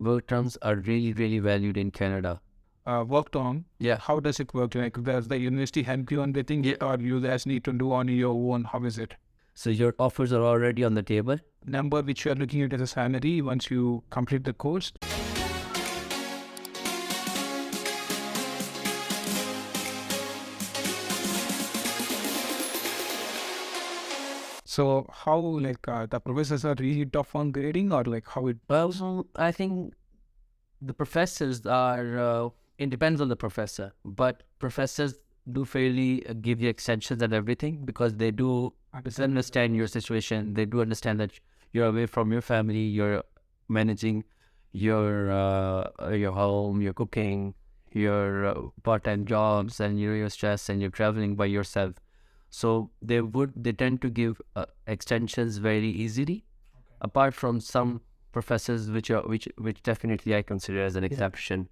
Work terms are really, really valued in Canada. Worked on. Yeah. How does it work? Like, does the university help you on getting it, or you guys need to do on your own? How is it? So your offers are already on the table. Number which you are looking at as a salary once you complete the course. So how the professors are really tough on grading, or like how it? Well, so I think the professors are, it depends on the professor, but professors do fairly give you extensions and everything because they do understand your situation. They do understand that you're away from your family, you're managing your home, your cooking, your part-time jobs, and your stress, and you're traveling by yourself. So they tend to give extensions very easily, apart from some professors which definitely I consider as an exception.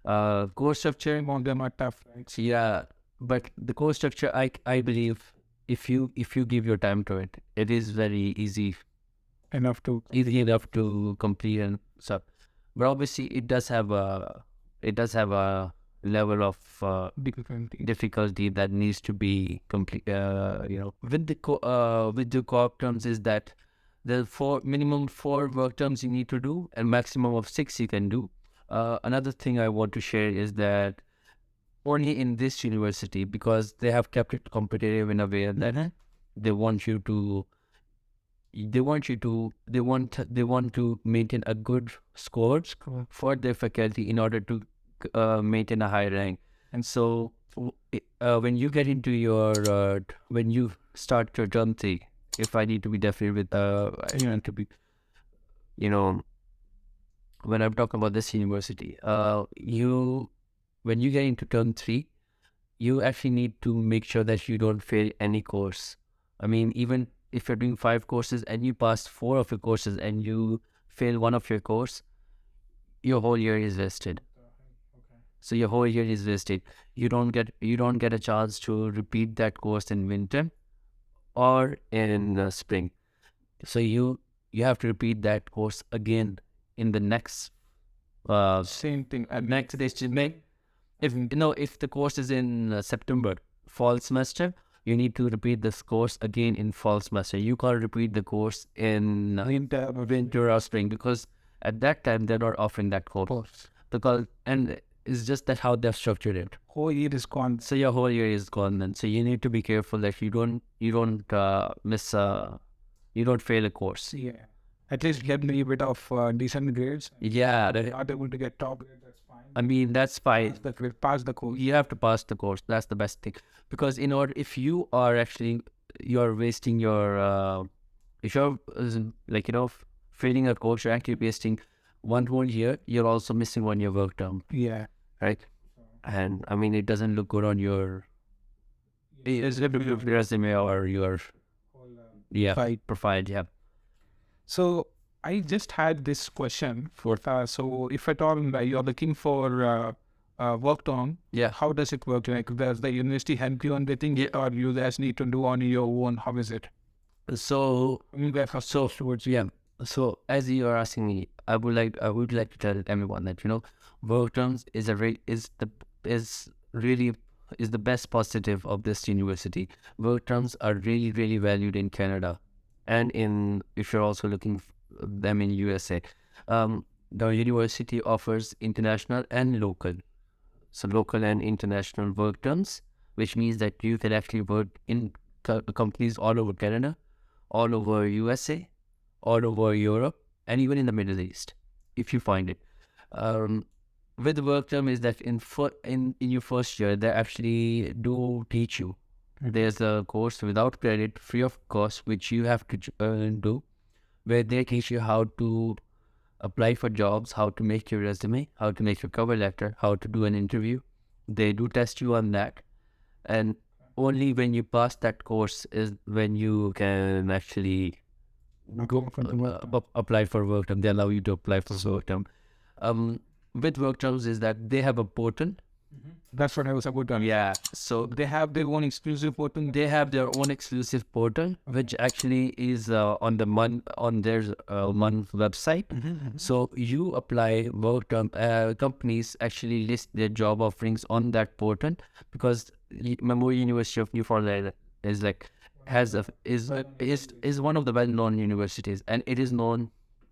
Course structure, Some of them are tough, right? yeah, but the course structure, I believe if you give your time to it, it is very easy Easy enough to complete and stuff. But obviously, it does have a level of difficulty. difficulty that needs to be complete. With the co-op terms is that the minimum 4 work terms you need to do, and maximum of 6 you can do. Another thing I want to share is that only in this university, because they have kept it competitive in a way that they want you to they want to maintain a good scores for their faculty in order to maintain a high rank. And so when you get into when you start your term 3, if I need to be definite with to be, when I'm talking about this university, when you get into term 3, you actually need to make sure that you don't fail any course. I mean, even if you're doing 5 courses and you pass 4 of your courses and you fail one of your course, your whole year is wasted. So your whole year is wasted. You don't get a chance to repeat that course in winter or in spring. So you have to repeat that course again in the next Same thing. next May. If the course is in September, fall semester, you need to repeat this course again in fall semester. You can't repeat the course in winter or spring, because at that time they're not offering that course. And it's just that how they've structured it. Whole year is gone. So your whole year is gone then. So you need to be careful that you don't you don't fail a course. Yeah. At least get a bit of decent grades. Yeah, Not able to get top grade, that's fine. I mean, that's fine. Pass the course. You have to pass the course. That's the best thing. Because if you are actually, you're wasting your, if you're failing a course, you're actually wasting one whole year. You're also missing 1 year work term. Yeah. Right? And I mean, it doesn't look good on your resume or your profile. Yeah. So I just had this question for so if at all you're looking for work on, how does it work? Like, does the university help you on getting it, or you guys need to do on your own? How is it? So So as you are asking me, I would like to tell everyone that work terms is the best positive of this university. Work terms are really, really valued in Canada, and if you're also looking them in USA. The university offers international and local, so local and international work terms, which means that you can actually work in companies all over Canada, all over USA, all over Europe, and even in the Middle East, if you find it. With the work term is that in your first year, they actually do teach you. There's a course without credit, free of cost, which you have to do, where they teach you how to apply for jobs, how to make your resume, how to make your cover letter, how to do an interview. They do test you on that, and only when you pass that course is when you can actually apply for work term. They allow you to apply for work term. With work terms is that they have a portal That's what I was about to ask. Yeah. So They have their own exclusive portal. they have their own exclusive portal, which actually is on the on their Mun website. So you apply work term. Companies actually list their job offerings on that portal because Memorial University of Newfoundland is like has a, is one of the well-known universities, and it is known.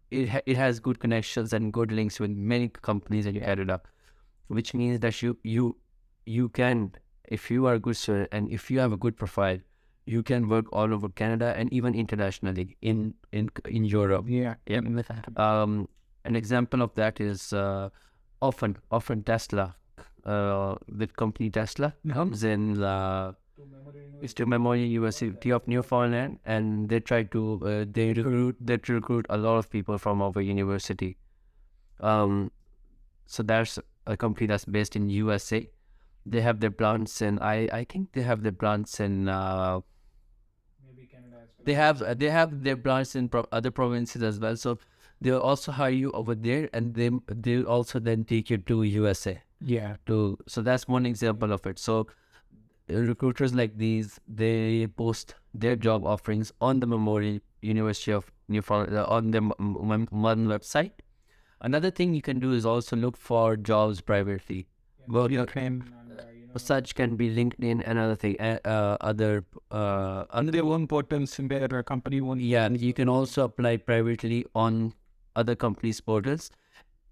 It has good connections and good links with many companies in Canada, which means that you can, if you are a good student and if you have a good profile, you can work all over Canada and even internationally in Europe. Yeah. An example of that is often Tesla, the company Tesla comes in is to Memorial University of Newfoundland, and they try to they recruit a lot of people from our university. So that's a company that's based in USA. They have their plants in I think they have their plants in they have their plants in other provinces as well. So they'll also hire you over there, and they'll also then take you to USA. Yeah. So that's one example of it. So recruiters like these, they post their job offerings on the Memorial University of Newfoundland on the one website. Another thing you can do is also look for jobs privately. Well, such can be LinkedIn and other thing, other under their own portals in their company own. Yeah, and you can also apply privately on other companies' portals.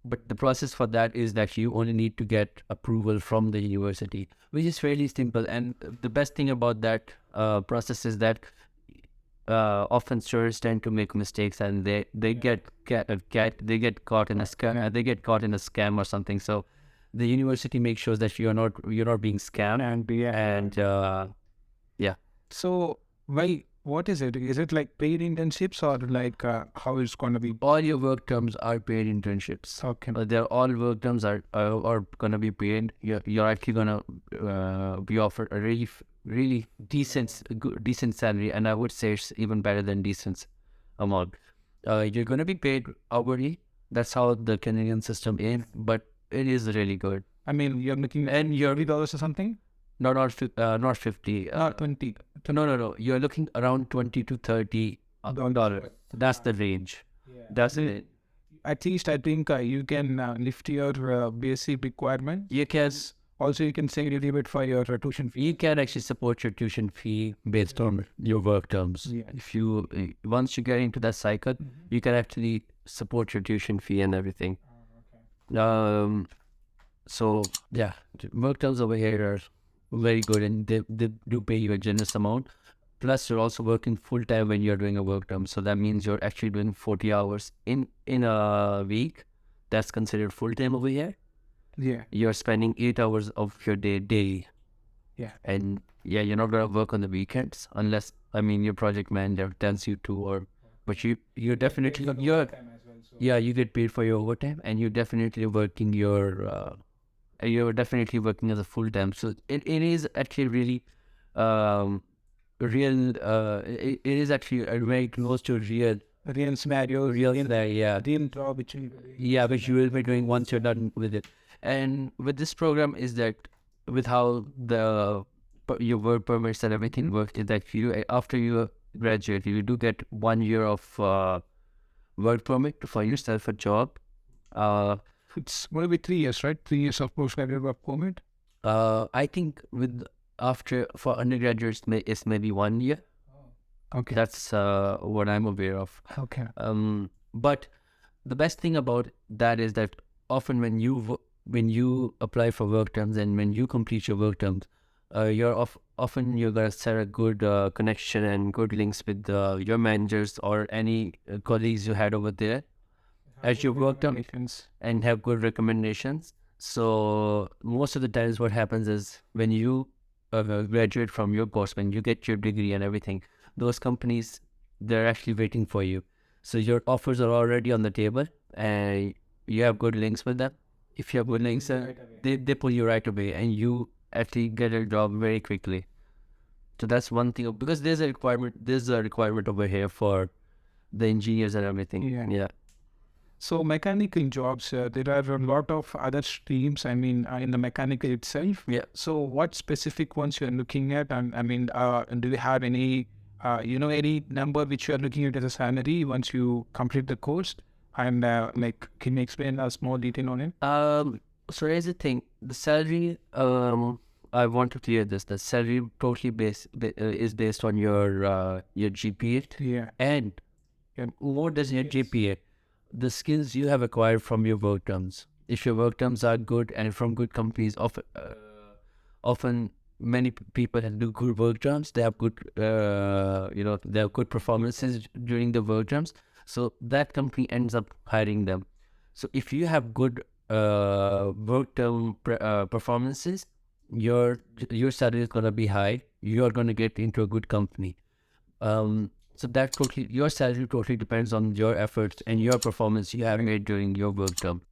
But the process for that is that you only need to get approval from the university, which is fairly simple. And the best thing about that process is that often students tend to make mistakes, and they get caught in a scam. They get caught in a scam or something. So the university makes sure that you're not being scammed. And yeah. So what is it? Is it like paid internships or like how it's going to be? All your work terms are paid internships. Okay. They're all work terms are going to be paid. You're actually going to be offered a really decent salary, and I would say it's even better than decent amount. You're going to be paid hourly. That's how the Canadian system is, but it is really good. I mean, you're looking and you're $30 or something. Not 50. 20. No. You're looking around $20 to $30. That's the range. Yeah. That's it. At least I think you can lift your basic requirement. You can also you can save a little bit for your tuition fee. You can actually support your tuition fee based on your work terms. Yeah. If you once you get into that cycle, you can actually support your tuition fee and everything. Okay. So yeah, work terms over here are very good, and they do pay you a generous amount. Plus, you're also working full time when you're doing a work term. So that means you're actually doing 40 hours in a week. That's considered full time over here. Yeah. You're spending 8 hours of your day daily. Yeah. And yeah, you're not gonna work on the weekends unless your project manager tells you to, but you're definitely you get paid for your overtime, and you're definitely working you're definitely working as a full time. So it is actually really real. It is actually very close to real scenario, real job which you will be doing once you're done with it. And with this program is that with how your work permits and everything works, is that after you graduate, you do get 1 year of work permit to find yourself a job. It's going to be 3 years, right? 3 years of postgraduate work permit. I think for undergraduates, it's maybe 1 year. Okay. That's what I'm aware of. Okay. But the best thing about that is that often when you apply for work terms and when you complete your work terms, often you're gonna set a good connection and good links with your managers or any colleagues you had over there as you work term, and have good recommendations. So most of the times what happens is when you graduate from your course, when you get your degree and everything, those companies, they're actually waiting for you. So your offers are already on the table and you have good links with them. If you have good links, they pull you right away and you actually get a job very quickly. So that's one thing, because there's a requirement over here for the engineers and everything. Yeah. So mechanical jobs, there are a lot of other streams, I mean, in the mechanical itself. Yeah. So what specific ones you're looking at? And I mean, do you have any, any number which you're looking at as a salary once you complete the course? And like, can you explain us more detail on it? So here's the thing: the salary. I want to clear this. The salary totally is based on your GPA. Yeah. And what does your GPA? The skills you have acquired from your work terms. If your work terms are good and from good companies, often many people that do good work terms, they have good, they have good performances during the work terms. So that company ends up hiring them. So if you have good work term performances, your salary is gonna be high. You are gonna get into a good company. So that totally, your salary totally depends on your efforts and your performance you have made during your work term.